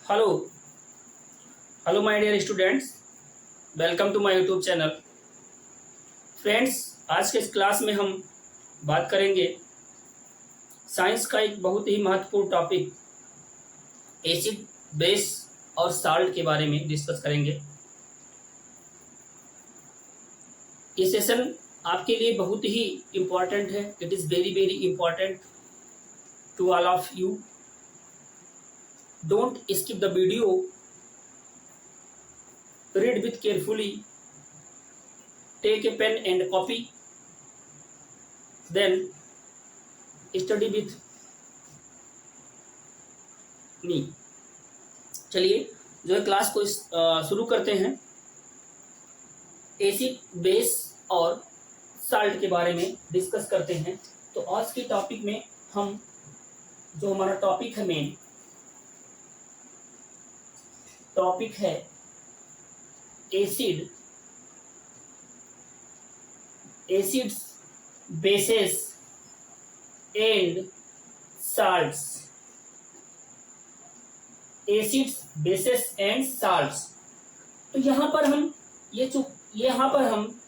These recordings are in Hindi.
Hello hello my dear students, welcome to my YouTube channel. Friends, आज के इस क्लास में हम बात करेंगे साइंस का एक बहुत ही महत्वपूर्ण टॉपिक एसिड, बेस और साल्ट के बारे में डिस्कस करेंगे। ये सेशन आपके लिए बहुत ही इम्पॉर्टेंट है। It is very very important to all of you. Don't skip the video, read with carefully, take a pen and copy, then study with me। चलिए जो है क्लास को शुरू करते हैं। एसिड, बेस और साल्ट के बारे में डिस्कस करते हैं। तो आज के टॉपिक में हम जो हमारा टॉपिक है, मेन टॉपिक है acid, acids, bases and salts. Acids, bases and salts. तो यहाँ पर हम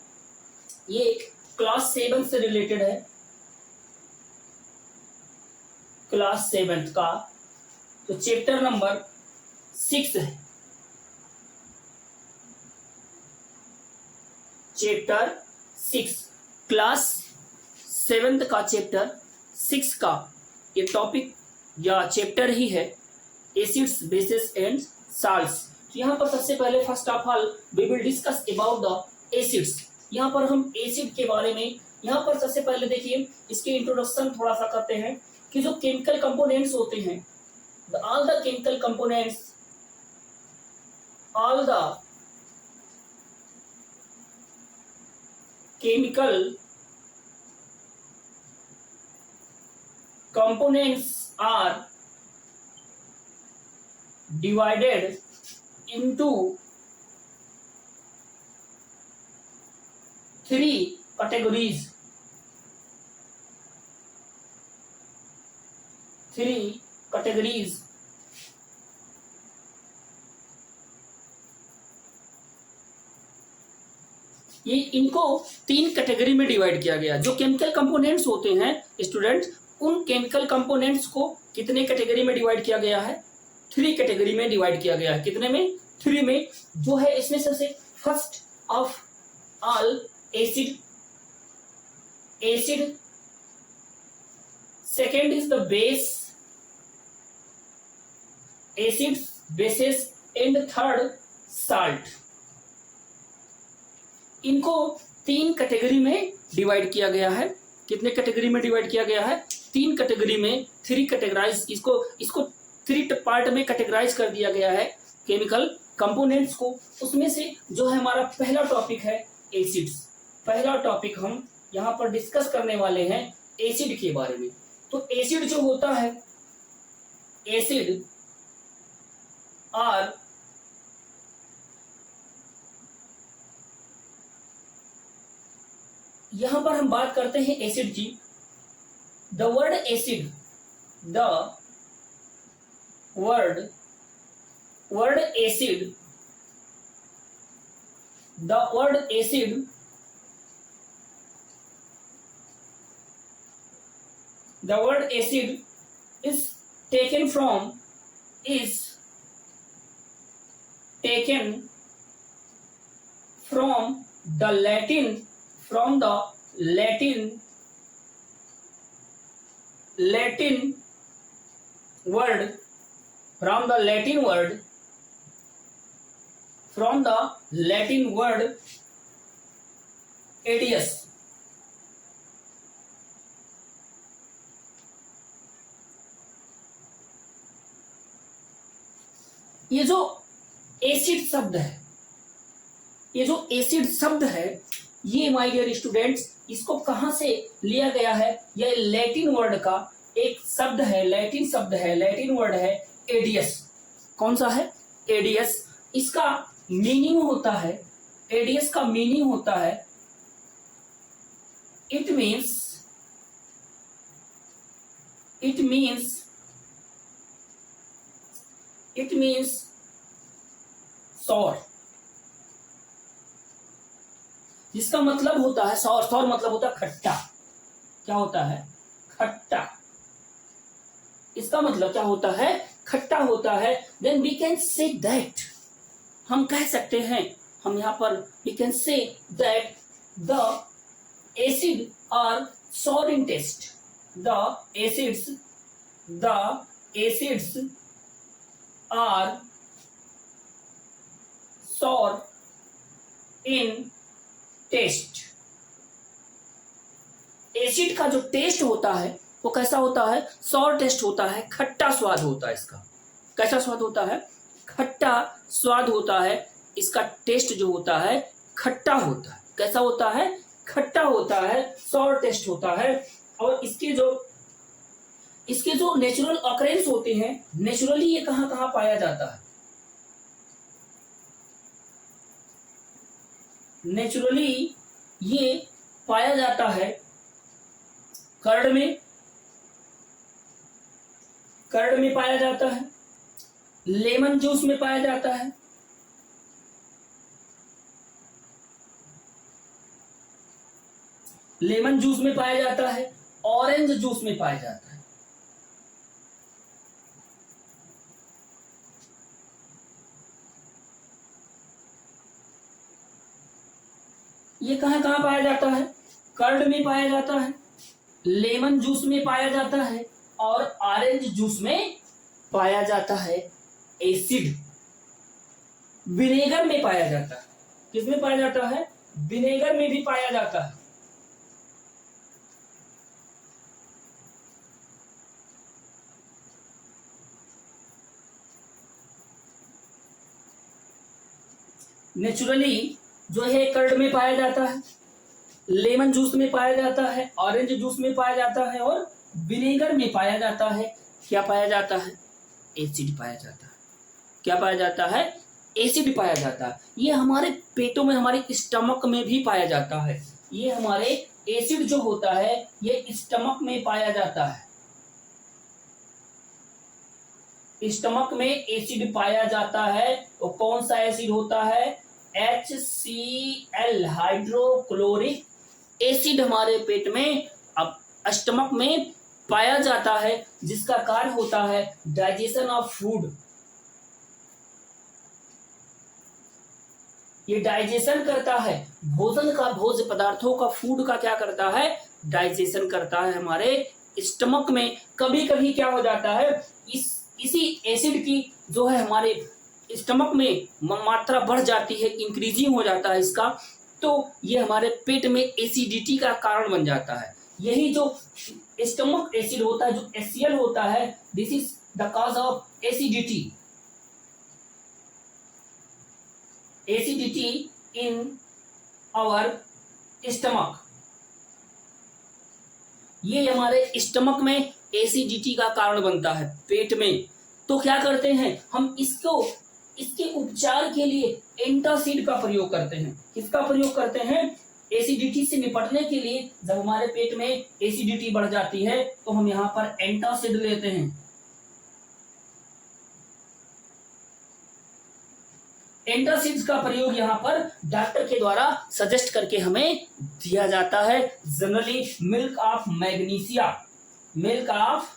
ये क्लास 7 से रिलेटेड है। क्लास 7 का तो चैप्टर नंबर 6 है। चैप्टर 6 क्लास 7 का चैप्टर 6 का ये टॉपिक या चैप्टर ही है एसिड्स, बेसिस एंड साल्ट्स। तो यहाँ पर सबसे पहले first of all we will discuss about the acids. यहाँ पर हम एसिड के बारे में यहाँ पर सबसे पहले देखिए इसके इंट्रोडक्शन थोड़ा सा करते हैं कि जो केमिकल कंपोनेंट्स होते हैं, all the chemical components, all the chemical components are divided into 3 categories. 3 categories. ये इनको 3 कैटेगरी में डिवाइड किया गया। जो केमिकल कंपोनेंट्स होते हैं स्टूडेंट्स, उन केमिकल कंपोनेंट्स को कितने कैटेगरी में डिवाइड किया गया है? 3 कैटेगरी में डिवाइड किया गया है। कितने में? 3 में। जो है इसमें सबसे first of all acid, acid, second is the base, acid, basis and third salt. इनको 3 कैटेगरी में डिवाइड किया गया है। कितने कैटेगरी में डिवाइड किया गया है? 3 कैटेगरी में। 3 कैटेगराइज, इसको 3 पार्ट में कैटेगराइज कर दिया गया है केमिकल कंपोनेंट्स को। उसमें से जो है हमारा पहला टॉपिक है एसिड्स। पहला टॉपिक हम यहाँ पर डिस्कस करने वाले हैं एसिड के बारे में। तो एसिड जो होता है, एसिड आर यहां पर हम बात करते हैं एसिड की। The word acid, the word acid, the word acid the word acid is taken from the Latin, from the Latin word, from the Latin word ADS। ये जो एसिड शब्द है, ये माय डियर स्टूडेंट्स, इसको कहां से लिया गया है? यह लैटिन वर्ड का एक शब्द है, लैटिन वर्ड है एडियस। कौन सा है? एडियस। इसका मीनिंग होता है, एडियस का मीनिंग होता है, it means it means sour, जिसका मतलब होता है सॉर। सॉर मतलब होता है खट्टा। क्या होता है? खट्टा। इसका मतलब क्या होता है? खट्टा होता है। Then we can say that, हम कह सकते हैं, हम यहां पर we can say that the acid are sour in taste. The acids are sour in taste. Acid का जो टेस्ट होता है वो कैसा होता है? सॉर टेस्ट होता है, खट्टा स्वाद होता है इसका। कैसा स्वाद होता है? खट्टा स्वाद होता है। इसका टेस्ट जो होता है खट्टा होता है। कैसा होता है? खट्टा होता है, सॉर टेस्ट होता है। और इसके जो नेचुरल ऑकरेंस होते हैं, नेचुरली ये कहां कहां पाया जाता है? नेचुरली ये पाया जाता है कर्ड में, कर्ड में पाया जाता है, लेमन जूस में पाया जाता है, लेमन जूस में पाया जाता है, ऑरेंज जूस में पाया जाता है। ये कहां कहां पाया जाता है? कर्ड में पाया जाता है, लेमन जूस में पाया जाता है और ऑरेंज जूस में पाया जाता है। एसिड विनेगर में पाया जाता है। किसमें पाया जाता है? विनेगर में भी पाया जाता है। नेचुरली जो है कर्ड में पाया जाता है, लेमन जूस में पाया जाता है, ऑरेंज जूस में पाया जाता है और विनेगर में पाया जाता है। क्या पाया जाता है? एसिड पाया जाता है। क्या पाया जाता है? एसिड पाया जाता है। ये हमारे पेटों में, हमारे स्टमक में भी पाया जाता है। ये हमारे एसिड जो होता है ये स्टमक में पाया जाता है। स्टमक में एसिड पाया जाता है। वो कौन सा एसिड होता है? HCl, हाइड्रोक्लोरिक एसिड हमारे पेट में, अब स्टमक में पाया जाता है, जिसका कार्य होता है डाइजेशन ऑफ फूड। ये डाइजेशन करता है भोजन का, भोज्य पदार्थों का, फूड का क्या करता है? डाइजेशन करता है हमारे स्टमक में। कभी कभी क्या हो जाता है, इसी एसिड की जो है हमारे स्टमक में मात्रा बढ़ जाती है, इंक्रीजिंग हो जाता है इसका, तो ये हमारे पेट में एसिडिटी का कारण बन जाता है। यही जो स्टमक एसिड होता है, जो HCl होता है, this is the cause of acidity. Acidity in our stomach, ये हमारे स्टमक में एसिडिटी का कारण बनता है पेट में। तो क्या करते हैं हम? इसके उपचार के लिए एंटासिड का प्रयोग करते हैं। किसका प्रयोग करते हैं? एसिडिटी से निपटने के लिए जब हमारे पेट में एसिडिटी बढ़ जाती है तो हम यहाँ पर एंटासिड लेते हैं। एंटासिड का प्रयोग यहाँ पर डॉक्टर के द्वारा सजेस्ट करके हमें दिया जाता है। Generally milk of magnesia, milk of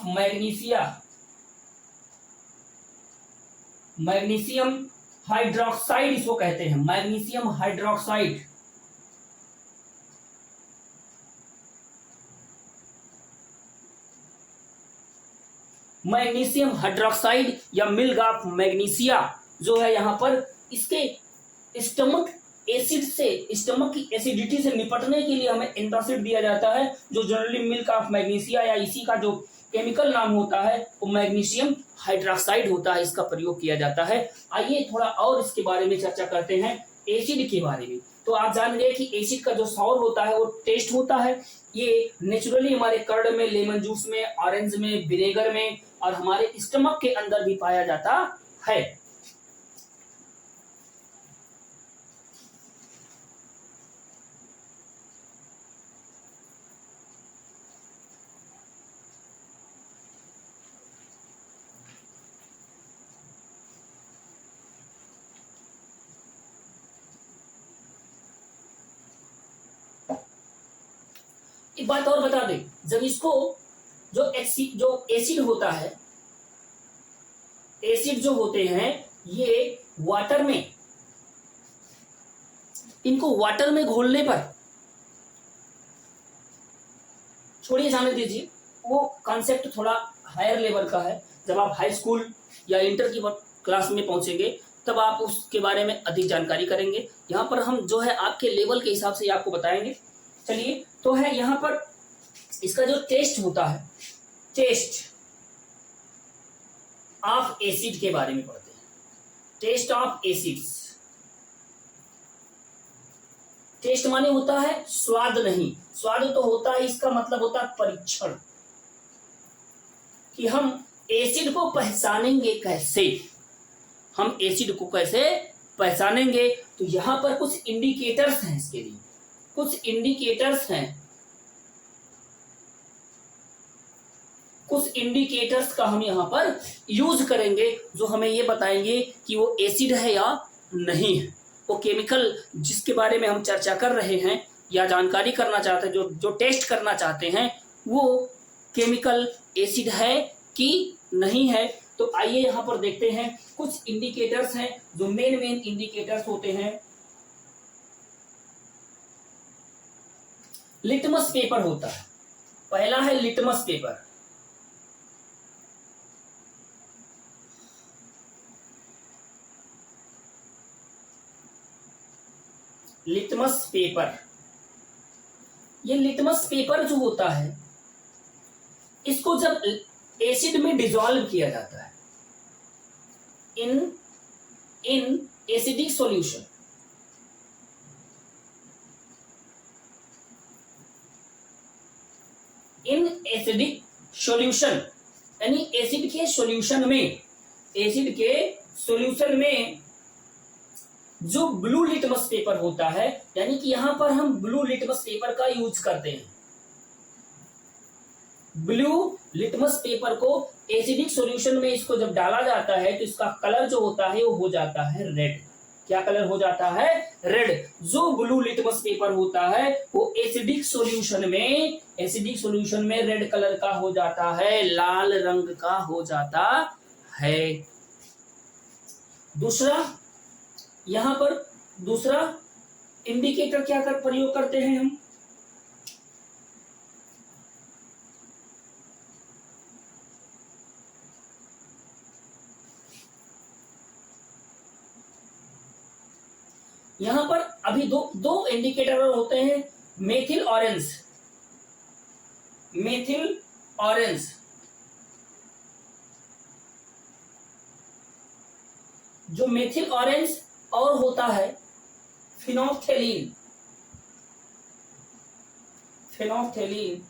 magnesia, magnesium hydroxide इसको कहते हैं, मैग्नीशियम हाइड्रोक्साइड। मैग्नीशियम हाइड्रोक्साइड या मिल्क ऑफ मैग्नीशिया जो है यहाँ पर, इसके स्टमक एसिड से, स्टमक की एसिडिटी से निपटने के लिए हमें एंटासिड दिया जाता है, जो जनरली मिल्क ऑफ मैग्नीशिया या इसी का जो केमिकल नाम होता है वो मैग्नीशियम हाइड्रोक्साइड होता है, इसका प्रयोग किया जाता है। आइए थोड़ा और इसके बारे में चर्चा करते हैं, एसिड के बारे में। तो आप जान गए कि एसिड का जो सॉर होता है वो टेस्ट होता है। ये नेचुरली हमारे कर्ड में, लेमन जूस में, ऑरेंज में, विनेगर में और हमारे स्टमक के अंदर भी पाया जाता है। एक बात और बता दें, जब इसको जो एसिड होता है, एसिड जो होते हैं ये वाटर में, इनको वाटर में घोलने पर, छोड़िए जाने दीजिए, वो कॉन्सेप्ट थोड़ा हायर लेवल का है। जब आप हाई स्कूल या इंटर की क्लास में पहुंचेंगे तब आप उसके बारे में अधिक जानकारी करेंगे। यहाँ पर हम जो है आपके लेवल के हिसाब से आपको बताएंगे। चलिए, तो है यहाँ पर इसका जो टेस्ट होता है, टेस्ट ऑफ एसिड के बारे में पढ़ते हैं। टेस्ट ऑफ एसिड्स, टेस्ट माने होता है स्वाद नहीं, स्वाद तो होता है, इसका मतलब होता है परीक्षण, कि हम एसिड को पहचानेंगे कैसे, हम एसिड को कैसे पहचानेंगे। तो यहां पर कुछ इंडिकेटर्स हैं, इसके लिए कुछ इंडिकेटर्स हैं, कुछ इंडिकेटर्स का हम यहां पर यूज करेंगे जो हमें ये बताएंगे कि वो एसिड है या नहीं है। वो केमिकल जिसके बारे में हम चर्चा कर रहे हैं या जानकारी करना चाहते हैं, जो टेस्ट करना चाहते हैं, वो केमिकल एसिड है कि नहीं है। तो आइए यहां पर देखते हैं कुछ इंडिकेटर्स हैं जो मेन इंडिकेटर्स होते हैं। लिटमस पेपर होता है, पहला है लिटमस पेपर। लिटमस पेपर, ये लिटमस पेपर जो होता है इसको जब एसिड में डिसॉल्व किया जाता है इन एसिडिक सॉल्यूशन, इन एसिडिक सॉल्यूशन, यानी एसिड के सॉल्यूशन में, एसिड के सॉल्यूशन में जो ब्लू लिटमस पेपर होता है, यानी कि यहां पर हम ब्लू लिटमस पेपर का यूज करते हैं। ब्लू लिटमस पेपर को एसिडिक सॉल्यूशन में इसको जब डाला जाता है तो इसका कलर जो होता है वो हो जाता है रेड। क्या कलर हो जाता है? रेड। जो ब्लू लिटमस पेपर होता है वो एसिडिक सॉल्यूशन में रेड कलर का हो जाता है, लाल रंग का हो जाता है। दूसरा, यहां पर दूसरा इंडिकेटर क्या कर प्रयोग करते हैं हम? यहां पर अभी दो इंडिकेटर होते हैं, मेथिल ऑरेंज, मेथिल ऑरेंज, जो मेथिल ऑरेंज और होता है फिनोफ्थेलीन, फिनोफ्थेलीन,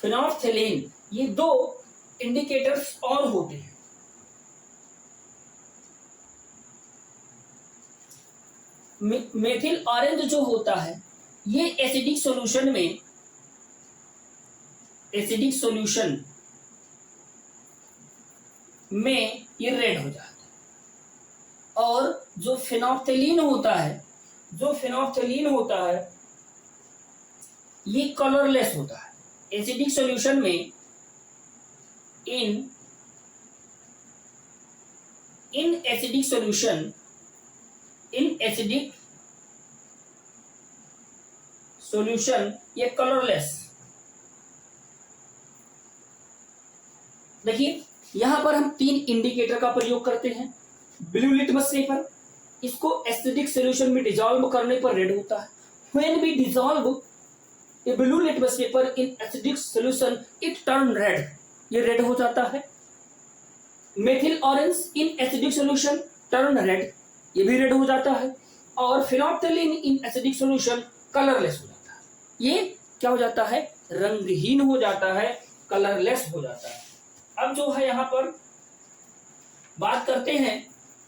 फिनोफ्थेलीन, ये दो इंडिकेटर्स और होते हैं। मेथिल ऑरेंज जो होता है ये एसिडिक सॉल्यूशन में, एसिडिक सॉल्यूशन में ये रेड हो जाता है। और जो फिनोफ्थेलीन होता है, जो फिनोफ्थेलीन होता है ये कलरलेस होता है। एसिडिक सॉल्यूशन में इन एसिडिक सॉल्यूशन, इन एसिडिक सॉल्यूशन ये कलरलेस। देखिए यहां पर हम तीन इंडिकेटर का प्रयोग करते हैं। ब्लू लिटमस पेपर, इसको एसिडिक सॉल्यूशन में डिसॉल्व करने पर रेड होता है। When we dissolve a blue litmus paper in acidic solution it turn red, ये रेड हो जाता है। Methyl orange in acidic solution turn red, ये भी रेड हो जाता है। और phenolphthalein in acidic solution colourless हो जाता है, ये क्या हो जाता है? रंगहीन हो जाता है, कलरलेस हो जाता है। अब जो है यहां पर बात करते हैं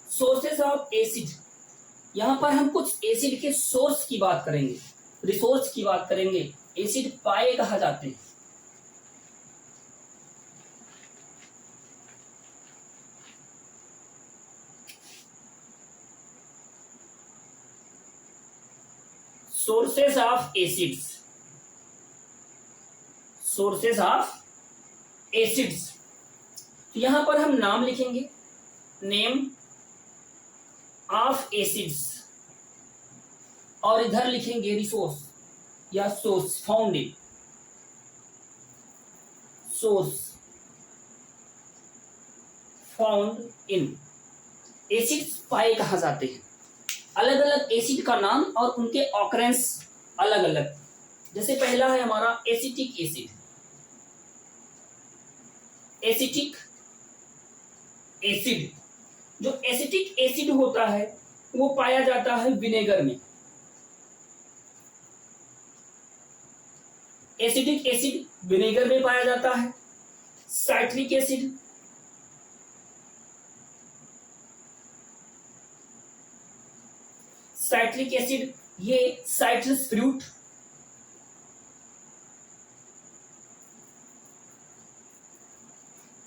सोर्सेस ऑफ एसिड। यहां पर हम कुछ एसिड के सोर्स की बात करेंगे। रिसोर्स की बात करेंगे, एसिड पाए कहा जाते हैं। Sources of acids, sources of acids, तो यहां पर हम नाम लिखेंगे, नेम ऑफ एसिड्स, और इधर लिखेंगे रिसोर्स या source, found in, source found in. Acids पाए कहा जाते हैं। अलग अलग एसिड का नाम और उनके ऑकरेंस अलग अलग। जैसे पहला है हमारा एसिटिक एसिड। एसिटिक एसिड, जो एसिटिक एसिड होता है वो पाया जाता है विनेगर में। एसिटिक एसिड विनेगर में पाया जाता है। साइट्रिक एसिड, साइट्रिक एसिड ये साइट्रस फ्रूट,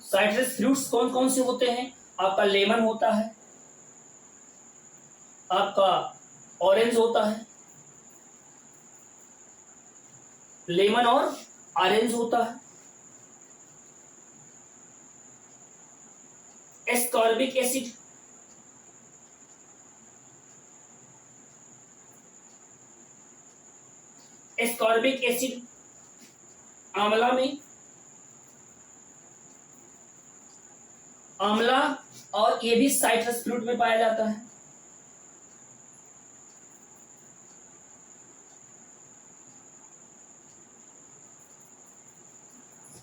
साइट्रस फ्रूट्स कौन कौन से होते हैं? आपका लेमन होता है, आपका ऑरेंज होता है, लेमन और ऑरेंज होता है। एस्कॉर्बिक एसिड, एस्कॉर्बिक एसिड आंवला में, आंवला और ये भी साइट्रस फ्रूट में पाया जाता है।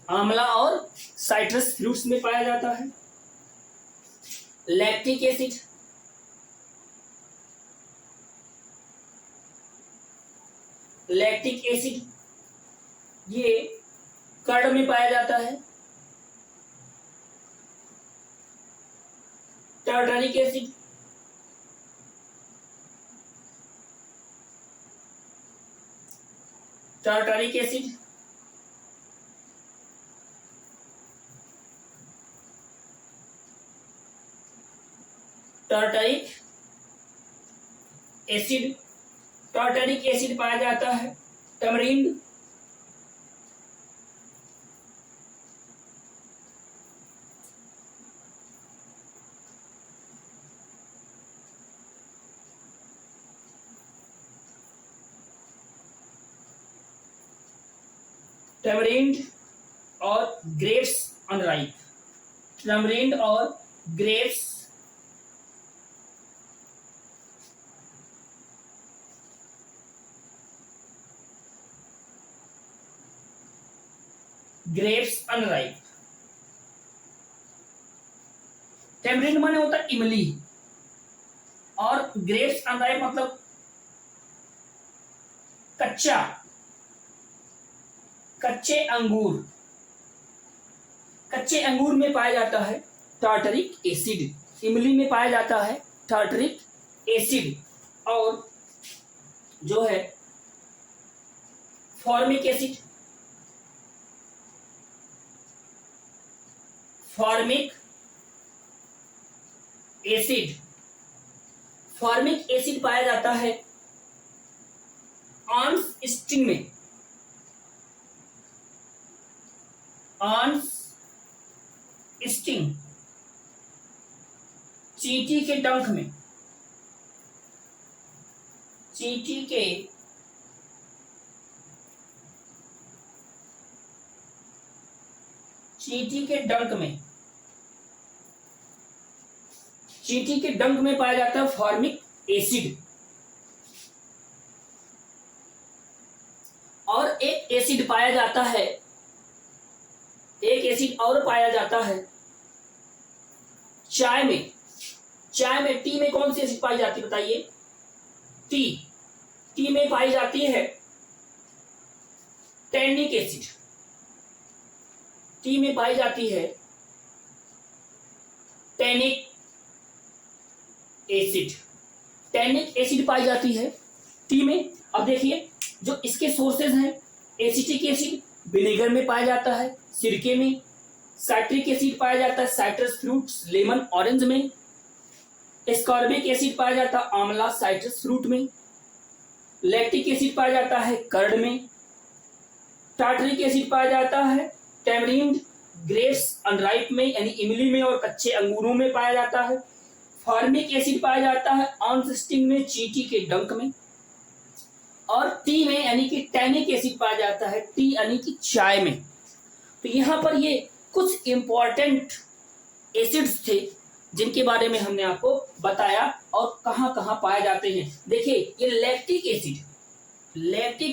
आंवला और साइट्रस फ्रूट्स में पाया जाता है। लैक्टिक एसिड, लैक्टिक एसिड ये कर्ड में पाया जाता है। Tartaric acid, tartaric acid tartaric acid, tartaric acid पाया जाता है टमरिंड, टमरिंड और ग्रेप्स अनराइप, टमरिंड और ग्रेप्स ग्रेप्स अनराइप। टेमरिंड माने होता है इमली, और ग्रेप्स अनराइप मतलब कच्चा, कच्चे अंगूर। कच्चे अंगूर में पाया जाता है टार्टरिक एसिड, इमली में पाया जाता है टार्टरिक एसिड, और जो है formic acid, formic acid, formic acid पाया जाता है आंस स्टिंग में, आंस स्टिंग चींटी के डंक में, चींटी के डंक में, चींटी के डंक में पाया जाता है फॉर्मिक एसिड। और एक एसिड पाया जाता है, एक एसिड और पाया जाता है चाय में। चाय में, टी में कौन सी एसिड पाई जाती है बताइए? टी, टी में पाई जाती है टैनिक एसिड, टी में पाई जाती है टैनिक एसिड, टैनिक एसिड पाई जाती है टी में। अब देखिए जो इसके सोर्सेज हैं, एसिटिक एसिड विनेगर में पाया जाता है, सिरके में। साइट्रिक एसिड पाया जाता है साइट्रस फ्रूट्स, लेमन, ऑरेंज में। एस्कॉर्बिक एसिड पाया जाता है आंवला, साइट्रस फ्रूट में। लैक्टिक एसिड पाया जाता है कर्ड में। टार्टरिक एसिड पाया जाता है टैमरिंड, ग्रेप्स अनराइप में यानी इमली में और कच्चे अंगूरों में पाया जाता है। फॉर्मिक एसिड पाया जाता है ऑनस्टिंग में, चींटी के डंक में। और टी में यानी कि टैनिक एसिड पाया जाता है टी यानी कि चाय में। तो यहां पर ये कुछ इंपॉर्टेंट एसिड्स थे जिनके बारे में हमने आपको बताया और कहां कहां पाए जाते हैं। देखिए ये लैक्टिक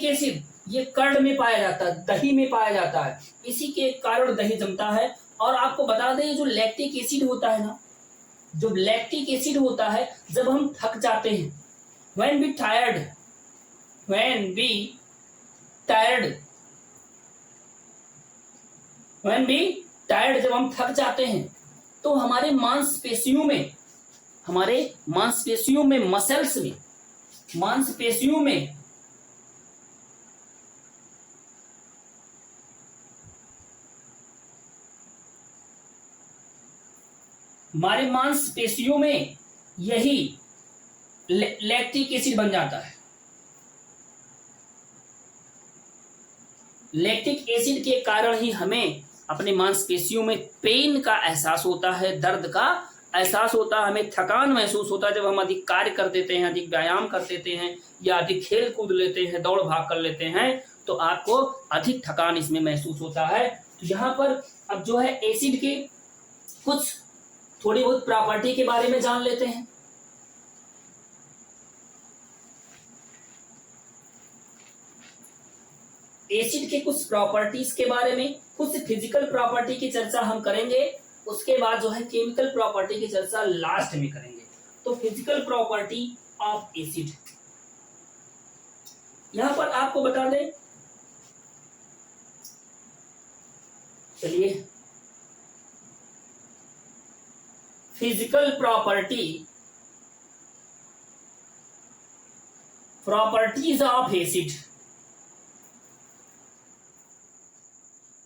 एसिड ये कर्ड में पाया जाता है, दही में पाया जाता है, इसी के कारण दही जमता है। और आपको बता दें जो लैक्टिक एसिड होता है ना, जो लैक्टिक एसिड होता है जब हम थक जाते हैं, when we tired जब हम थक जाते हैं तो हमारे मांसपेशियों में मसल्स में हमारे मांसपेशियों में यही लैक्टिक एसिड बन जाता है। लैक्टिक एसिड के कारण ही हमें अपने मांसपेशियों में पेन का एहसास होता है, दर्द का एहसास होता है, हमें थकान महसूस होता है जब हम अधिक कार्य कर देते हैं, अधिक व्यायाम कर देते हैं या अधिक खेल कूद लेते हैं, दौड़ भाग कर लेते हैं, तो आपको अधिक थकान इसमें महसूस होता है। तो यहाँ पर अब जो है एसिड के कुछ थोड़ी बहुत प्रॉपर्टी के बारे में जान लेते हैं। एसिड के कुछ प्रॉपर्टीज के बारे में, कुछ फिजिकल प्रॉपर्टी की चर्चा हम करेंगे, उसके बाद जो है केमिकल प्रॉपर्टी की चर्चा लास्ट में करेंगे। तो फिजिकल प्रॉपर्टी ऑफ एसिड, यहां पर आपको बता दें, चलिए physical properties of acid.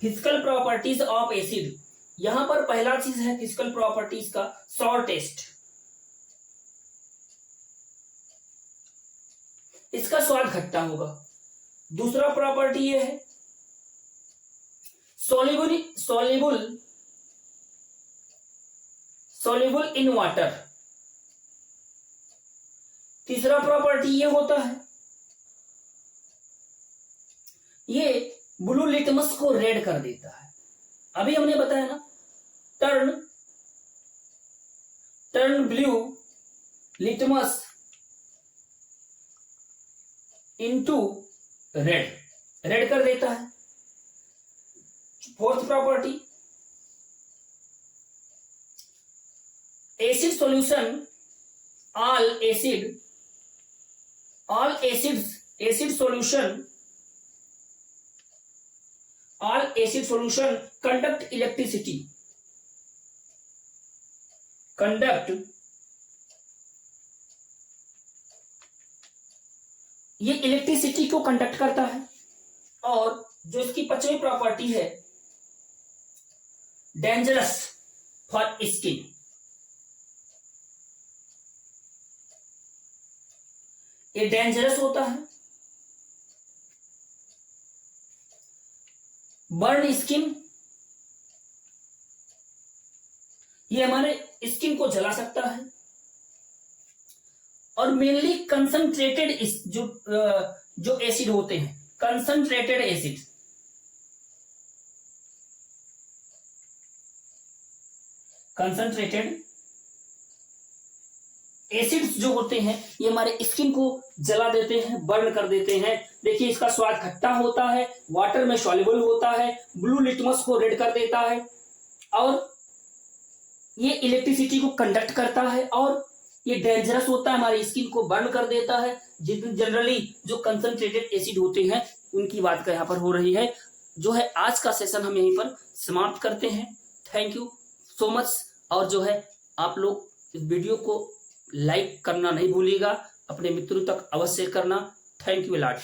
Physical properties of acid, यहां पर पहला चीज है फिजिकल प्रॉपर्टीज का सॉर टेस्ट। इसका स्वाद खट्टा होगा। दूसरा प्रॉपर्टी ये है सॉल्युबल इन वाटर। तीसरा प्रॉपर्टी ये होता है ये ब्लू लिटमस को रेड कर देता है। अभी हमने बताया ना, turn blue litmus into red कर देता है। Fourth property, acid solution all acid solution conduct ये इलेक्ट्रिसिटी को कंडक्ट करता है। और जो इसकी पांचवी प्रॉपर्टी है डेंजरस फॉर स्किन, ये डेंजरस होता है, बर्न स्किन, ये हमारे स्किन को जला सकता है। और मेनली कंसंट्रेटेड जो एसिड होते हैं, कंसंट्रेटेड एसिड्स जो होते हैं ये हमारे स्किन को जला देते हैं, बर्न कर देते हैं। देखिए इसका स्वाद खट्टा होता है, वाटर में सॉल्युबल होता है, ब्लू लिटमस को रेड कर देता है, और ये इलेक्ट्रिसिटी को कंडक्ट करता है, और ये डेंजरस होता है, हमारी स्किन को बर्न कर देता है। जनरली जो कंसंट्रेटेड एसिड होते हैं उनकी बात का यहाँ पर हो रही है। जो है आज का सेशन हम यहीं पर समाप्त करते हैं। Thank you so much. और जो है आप लोग इस वीडियो को लाइक करना नहीं भूलिएगा, अपने मित्रों तक अवश्य करना। Thank you lot.